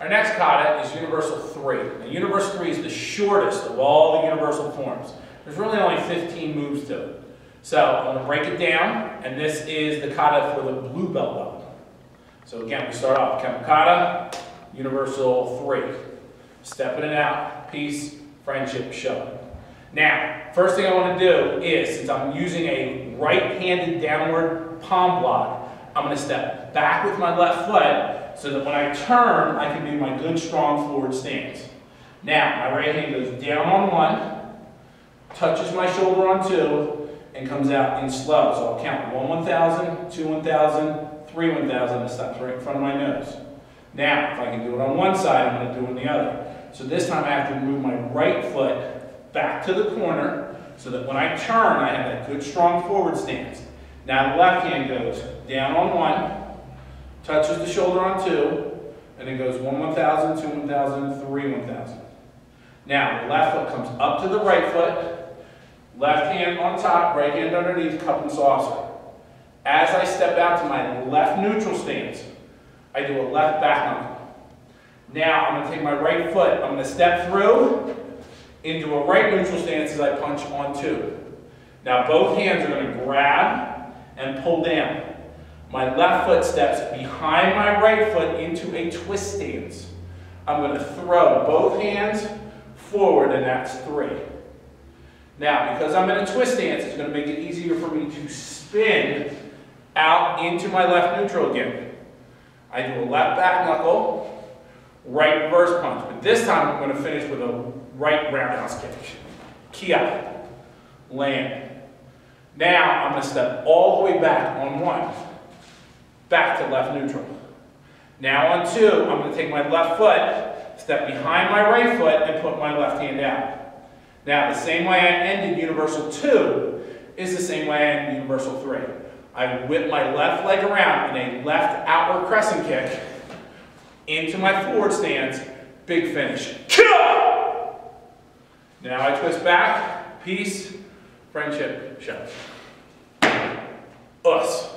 Our next kata is universal 3. Now, universal 3 is the shortest of all the universal forms. There's really only 15 moves to it. So I'm going to break it down, and this is the kata for the blue belt level. So again, we start off Kempo kata, universal 3. Stepping it out, peace, friendship, show. Now, first thing I want to do is, since I'm using a right-handed downward palm block, I'm going to step back with my left foot so that when I turn, I can do my good, strong forward stance. Now, my right hand goes down on 1, touches my shoulder on 2, and comes out in slow. So I'll count 1 1,000, 2 1,000, 3 1,000, and stops right in front of my nose. Now, if I can do it on one side, I'm going to do it on the other. So this time I have to move my right foot back to the corner so that when I turn, I have that good, strong forward stance. Now the left hand goes down on 1, touches the shoulder on 2, and it goes 1 1,000, 2 1,000, 3 1,000. Now the left foot comes up to the right foot, left hand on top, right hand underneath, cup and saucer. As I step out to my left neutral stance, I do a left back knuckle. Now I'm going to take my right foot, I'm going to step through into a right neutral stance as I punch on 2. Now both hands are going to grab and pull down. My left foot steps behind my right foot into a twist stance. I'm going to throw both hands forward, and that's 3. Now, because I'm in a twist stance, it's going to make it easier for me to spin out into my left neutral again. I do a left back knuckle, right reverse punch, but this time I'm going to finish with a right roundhouse kick. Kia, land. Now I'm going to step all the way back on 1, back to left neutral. Now on 2, I'm going to take my left foot, step behind my right foot, and put my left hand out. Now the same way I ended universal 2 is the same way I ended universal 3. I whip my left leg around in a left outward crescent kick into my forward stance, big finish. Kia! Now I twist back, peace, friendship, show. Us.